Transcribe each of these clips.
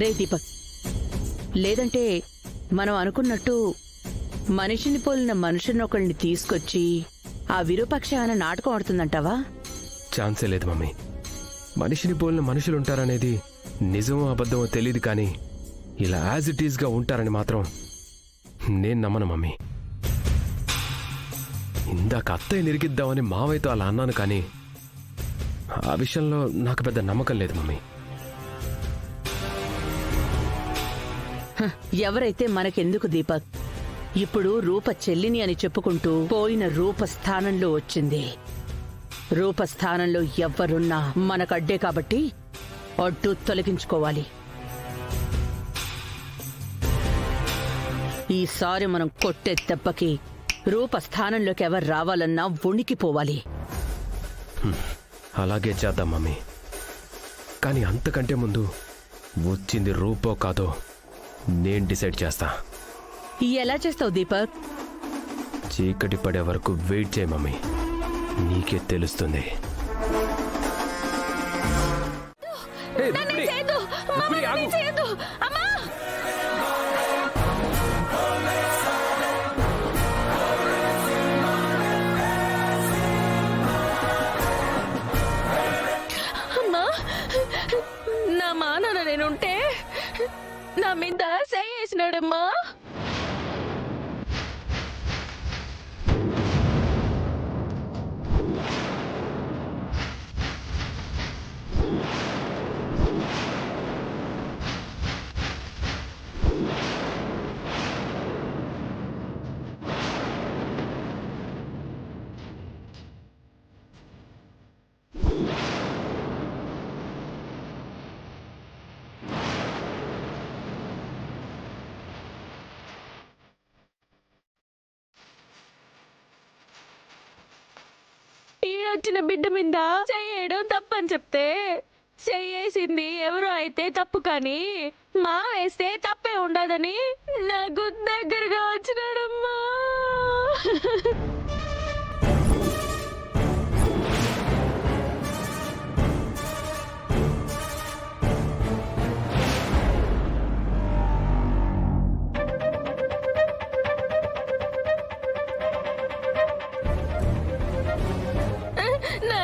రే దీపక్, లేదంటే మనం అనుకున్నట్టు మనిషిని పోలిన మనుషునొకళ్ళని తీసుకొచ్చి ఆ విరూపాక్ష ఏమైనా నాటకం ఆడుతుందంటావా? ఛాన్సే లేదు మమ్మీ. మనిషిని పోలిన మనుషులుంటారనేది నిజమో అబద్ధమో తెలియదు, కానీ ఇలా యాజ్ ఇట్ ఈస్గా ఉంటారని మాత్రం నేను నమ్మను మమ్మీ. ఇందాక అత్తయ్య నిరిగిద్దామని మావయ్యతో అలా అన్నాను, కానీ ఆ విషయంలో నాకు పెద్ద నమ్మకం లేదు మమ్మీ. ఎవరైతే మనకెందుకు దీపక్, ఇప్పుడు రూప చెల్లిని అని చెప్పుకుంటూ పోయిన రూప స్థానంలో వచ్చింది. రూప స్థానంలో ఎవ్వరున్నా మనకడ్డే కాబట్టి అడ్డు తొలగించుకోవాలి. ఈసారి మనం కొట్టే దెబ్బకి రూప స్థానంలోకి ఎవరు రావాలన్నా వణికిపోవాలి. అలాగే చేద్దాం మమ్మీ. కానీ అంతకంటే ముందు వచ్చింది రూపో కాదో నేను డిసైడ్ చేస్తా. ఎలా చేస్తావు దీపక్? చీకటి పడే వరకు వెయిట్ చేయి మమ్మీ, నీకే తెలుస్తుంది. నా మా నాన్న నేనుంటే నా మీద చేసినాడమ్మా. వచ్చిన బిడ్డ మీద చెయ్యడం తప్పని చెప్తే చెయ్యేసింది ఎవరో అయితే తప్పు, కానీ మా వేస్తే తప్పే ఉండదని నాకు దగ్గరగా వచ్చినాడమ్మా.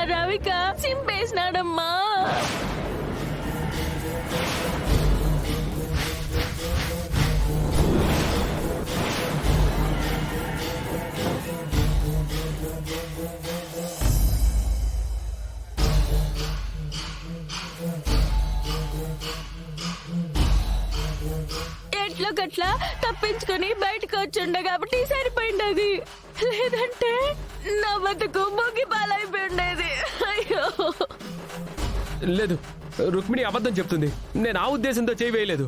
రవిక చింపేసినాడమ్మా. ఎట్లో గట్లా తప్పించుకొని బయటకు వచ్చిండ కాబట్టి సరిపోయింది. అది లేదంటే నా బతుకు మొగ్గి పాలైపోయి ఉండేది. అయ్యో లేదు, రుక్మిణి అబద్ధం చెప్తుంది. నేను ఆ ఉద్దేశంతో చేయవేయలేదు.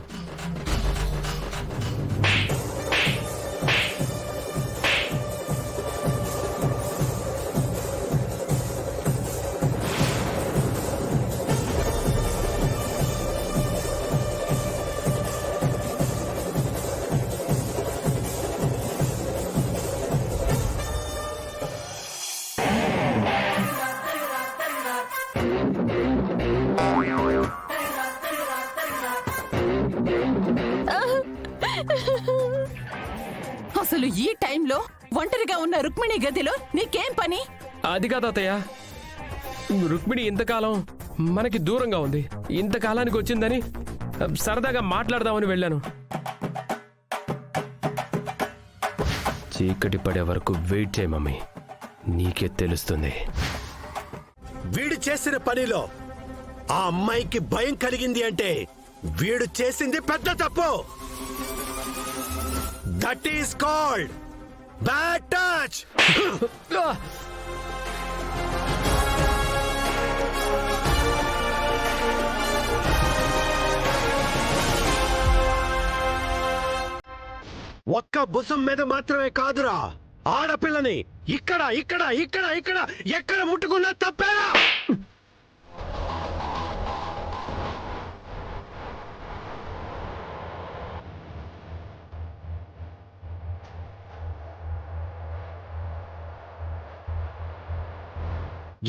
అసలు ఈ టైంలో ఒంటరిగా ఉన్న రుక్మిణి గదిలో నీకేం పని? అది కాదు అత్తయ్య, రుక్మిణి ఇంతకాలం మనకి దూరంగా ఉంది. ఇంతకాలానికి వచ్చిందని సరదాగా మాట్లాడదామని వెళ్ళాను. చీకటి పడే వరకు వెయిట్ చేయి మమ్మీ, నీకే తెలుస్తుంది. వీడు చేసిన పనిలో ఆ అమ్మాయికి భయం కలిగింది అంటే వీడు చేసింది పెద్ద తప్పు. That is called bad touch. ఒక్క భుజం మీద మాత్రమే కాదురా, ఆడపిల్లని ఇక్కడ ఇక్కడ ఇక్కడ ఇక్కడ ఎక్కడ ముట్టుకున్నా తప్పేరా?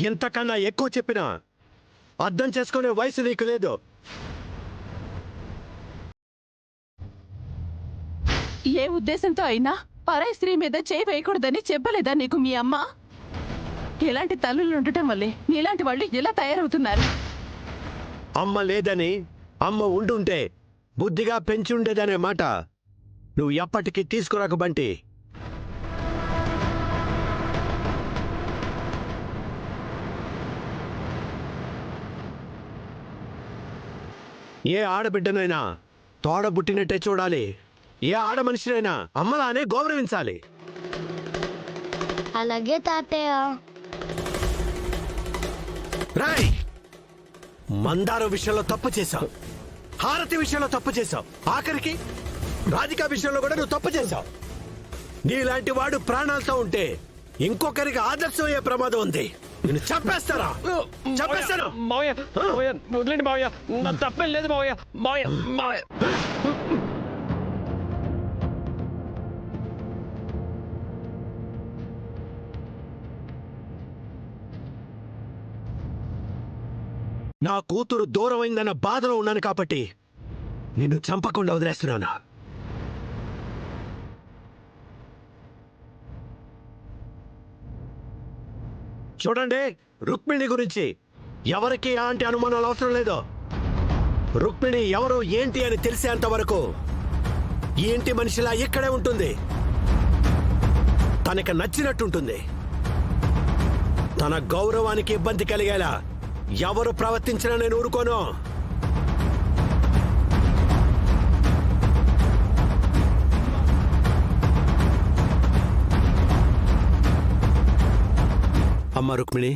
ఎంతకన్నా ఎక్కువ చెప్పినా అర్థం చేసుకునే వయసు నీకు లేదు. ఏ ఉద్దేశంతో అయినా పరాయి స్త్రీ మీద చేయి వేయకూడదని చెప్పలేదా నీకు మీ అమ్మ? ఇలాంటి తల్లులు ఉండటం వల్లే నీలాంటి వాళ్ళు ఇలా తయారవుతున్నారు. అమ్మ లేదని అమ్మ ఉండుంటే బుద్ధిగా పెంచుండేదనే మాట నువ్వు ఎప్పటికీ తీసుకురాక బంటి. ఏ ఆడబిడ్డనైనా తోడబుట్టినట్టే చూడాలి. ఏ ఆడ మనిషినైనా అమ్మలానే గౌరవించాలి. అలాగే తాతయ్య. రాయ్, మందార విషయంలో తప్పు చేశావు, హారతి విషయంలో తప్పు చేశావు, ఆఖరికి రాధికా విషయంలో కూడా నువ్వు తప్పు చేశావు. నీలాంటి వాడు ప్రాణాలతో ఉంటే ఇంకొకరికి ఆదర్శం అయ్యే ప్రమాదం ఉంది. నేను చంపేస్తారా? చంపేస్తాను. మావయ్య మావయ్య వదిలేండి మావయ్య, నా తప్పేం లేదు మావయ్య. మావయ్య మావయ్య నా కూతురు దూరమైందన్న బాధలో ఉన్నాను కాబట్టి నిన్ను చంపకుండా వదిలేస్తున్నాను. చూడండి, రుక్మిణి గురించి ఎవరికి అలాంటి అనుమానాలు అవసరం లేదు. రుక్మిణి ఎవరు ఏంటి అని తెలిసేంత వరకు ఈ ఇంటి మనిషిలా ఇక్కడే ఉంటుంది. తనకి నచ్చినట్టుంటుంది. తన గౌరవానికి ఇబ్బంది కలిగేలా ఎవరు ప్రవర్తించినా నేను ఊరుకోను. అమ్మ రుక్మిణి,